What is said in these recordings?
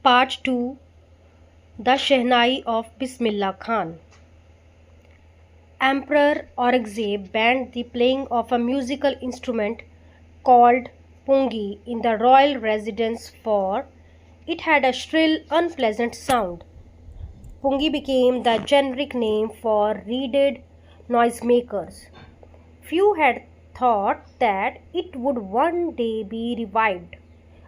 Part 2. The SHEHNAI of Bismillah Khan. Emperor Aurangzeb banned the playing of a musical instrument called pungi in the royal residence for it had a shrill, unpleasant sound. Pungi became the generic name for reeded noisemakers. Few had thought that it would one day be revived.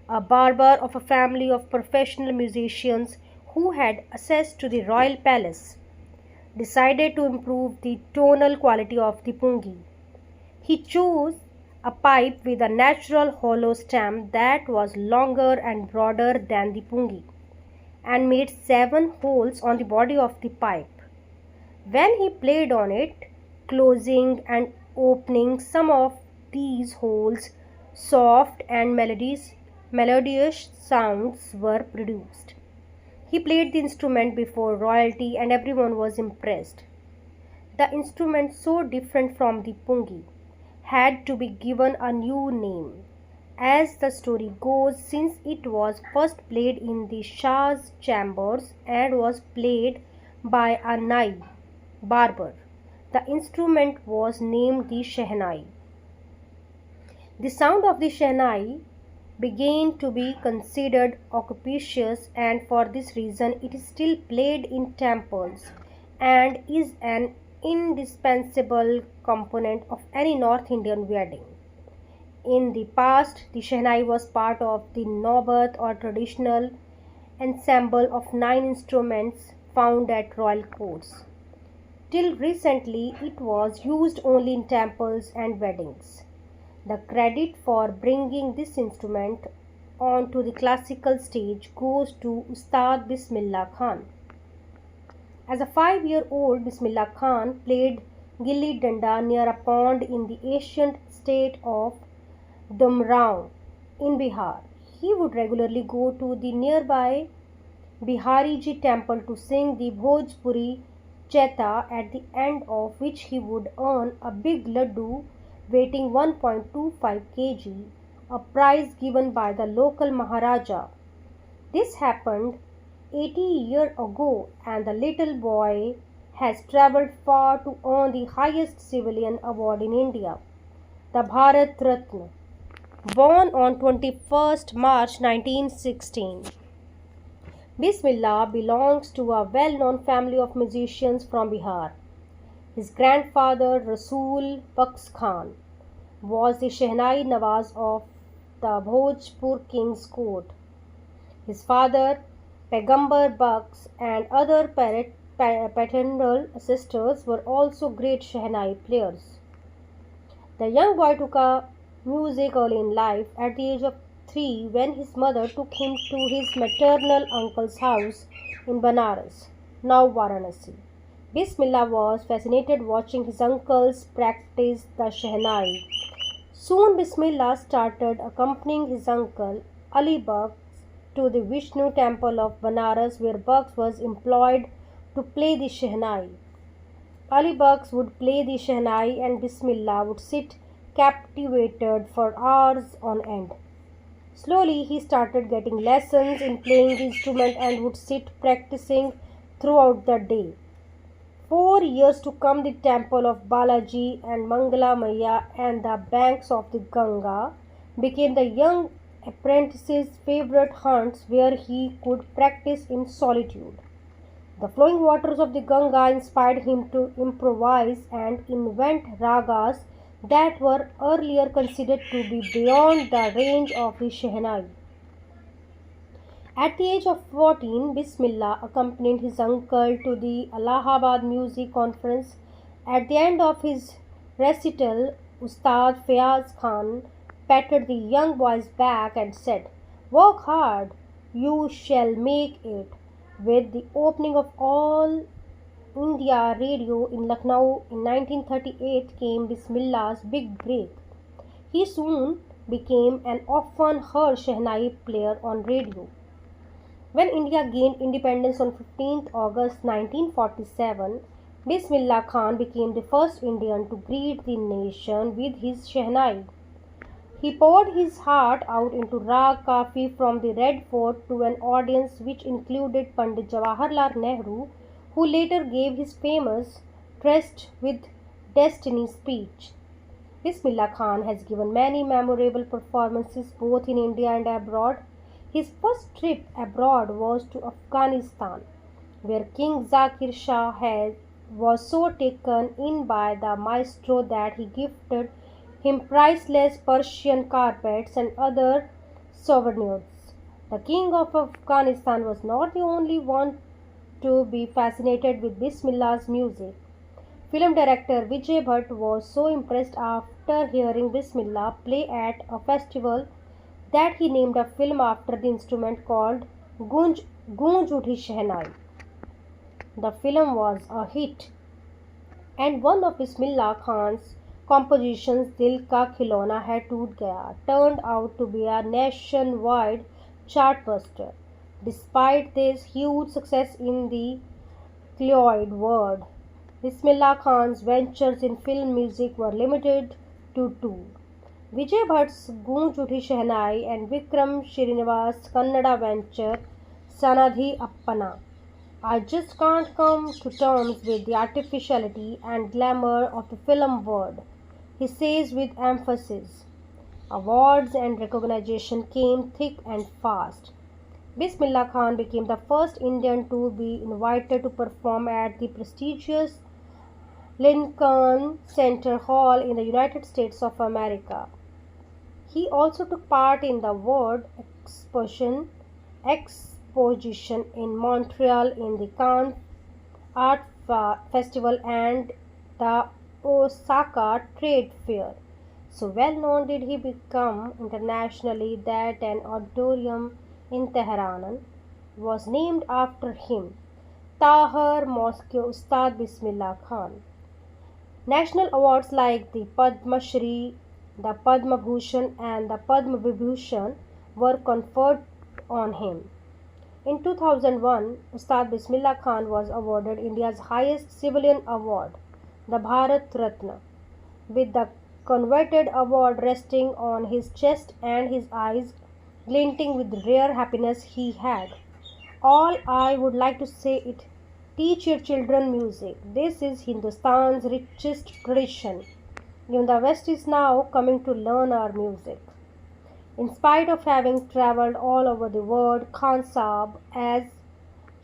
A barber of a family of professional musicians who had access to the royal palace decided to improve the tonal quality of the pungi. He chose a pipe with a natural hollow stem that was longer and broader than the pungi and made 7 holes on the body of the pipe. When he played on it, closing and opening some of these holes, soft and melodious sounds were produced. He played the instrument before royalty and everyone was impressed. The instrument, so different from the pungi, had to be given a new name. As the story goes, since it was first played in the Shah's chambers and was played by a nai barber, the instrument was named the SHEHNAI. The sound of the SHEHNAI began to be considered auspicious, and for this reason it is still played in temples and is an indispensable component of any North Indian wedding. In the past, the SHEHNAI was part of the Naubat or traditional ensemble of 9 instruments found at royal courts. Till recently, it was used only in temples and weddings. The credit for bringing this instrument onto the classical stage goes to Ustad Bismillah Khan. As a 5-year-old, Bismillah Khan played gilli danda near a pond in the ancient state of Dumrao in Bihar. He would regularly go to the nearby Bihariji temple to sing the Bhojpuri Cheta, at the end of which he would earn a big laddu weighing 1.25 kg, a prize given by the local Maharaja. This happened 80 years ago, and the little boy has travelled far to earn the highest civilian award in India, the Bharat Ratna. Born on 21st March 1916, Bismillah belongs to a well-known family of musicians from Bihar. His grandfather, Rasool Baks Khan, was the SHEHNAI Nawaz of the Bhojpur King's Court. His father, Paigambar Baks, and other paternal sisters were also great SHEHNAI players. The young boy took up music early in life, at the age of 3, when his mother took him to his maternal uncle's house in Banaras, now Varanasi. Bismillah was fascinated watching his uncles practice the SHEHNAI. Soon Bismillah started accompanying his uncle Ali Baks to the Vishnu temple of Banaras, where Baks was employed to play the SHEHNAI. Ali Baks would play the SHEHNAI and Bismillah would sit captivated for hours on end. Slowly he started getting lessons in playing the instrument and would sit practicing throughout the day. 4 years to come, the temple of Balaji and Mangala Maya and the banks of the Ganga became the young apprentice's favorite haunts, where he could practice in solitude. The flowing waters of the Ganga inspired him to improvise and invent ragas that were earlier considered to be beyond the range of the SHEHNAI. At the age of 14, Bismillah accompanied his uncle to the Allahabad Music Conference. At the end of his recital, Ustad Fayaz Khan patted the young boy's back and said, "Work hard, you shall make it." With the opening of All India Radio in Lucknow in 1938 came Bismillah's big break. He soon became an often heard SHEHNAI player on radio. When India gained independence on 15th August 1947, Bismillah Khan became the first Indian to greet the nation with his SHEHNAI. He poured his heart out into Rag Kafi from the Red Fort to an audience which included Pandit Jawaharlal Nehru, who later gave his famous Tryst with Destiny speech. Bismillah Khan has given many memorable performances both in India and abroad. His first trip abroad was to Afghanistan, where King Zakir Shah was so taken in by the maestro that he gifted him priceless Persian carpets and other souvenirs. The King of Afghanistan was not the only one to be fascinated with Bismillah's music. Film director Vijay Bhatt was so impressed after hearing Bismillah play at a festival that he named a film after the instrument called Gunj Uthi Shehnai. The film was a hit, and one of Bismillah Khan's compositions, Dil Ka Khilona Hai Toot Gaya, turned out to be a nationwide chartbuster. Despite this huge success in the Cloyd world, Bismillah Khan's ventures in film music were limited to two: Vijay Bhatt's Gunj Uthi Shehnai and Vikram Srinivas' Kannada venture Sanadhi Appana. I just can't come to terms with the artificiality and glamour of the film world, he says with emphasis. Awards and recognition came thick and fast. Bismillah Khan became the first Indian to be invited to perform at the prestigious Lincoln Center Hall in the United States of America. He also took part in the World Exposition in Montreal, in the Cannes Art Festival, and the Osaka Trade Fair. So well known did he become internationally that an auditorium in Tehran was named after him, Tahir Mosque Ustad Bismillah Khan. National awards like the Padma Shri, the Padma Bhushan, and the Padma Vibhushan were conferred on him. In 2001, Ustad Bismillah Khan was awarded India's highest civilian award, the Bharat Ratna, with the coveted award resting on his chest and his eyes glinting with rare happiness he had. All I would like to say is, teach your children music. This is Hindustan's richest tradition. Even the West is now coming to learn our music. In spite of having travelled all over the world, Khan Saab, as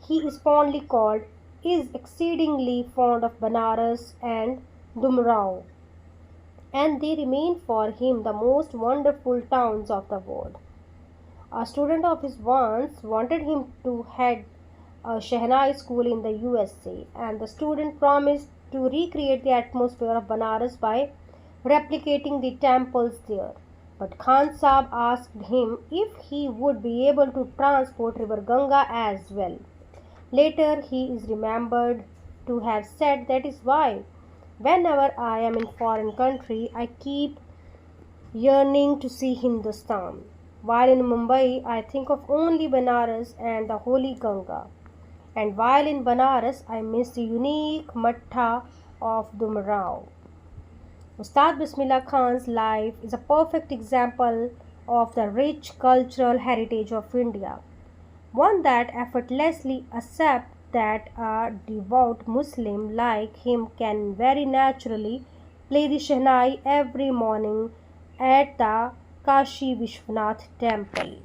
he is fondly called, is exceedingly fond of Banaras and Dumrao, and they remain for him the most wonderful towns of the world. A student of his once wanted him to head a Shehnai school in the USA, and the student promised to recreate the atmosphere of Banaras by replicating the temples there. But Khan Saab asked him if he would be able to transport River Ganga as well. Later, he is remembered to have said, "That is why, whenever I am in foreign country, I keep yearning to see Hindustan. While in Mumbai, I think of only Banaras and the holy Ganga. And while in Banaras, I miss the unique Mattha of Dumrao." Ustad Bismillah Khan's life is a perfect example of the rich cultural heritage of India, one that effortlessly accepts that a devout Muslim like him can very naturally play the Shehnai every morning at the Kashi Vishwanath temple.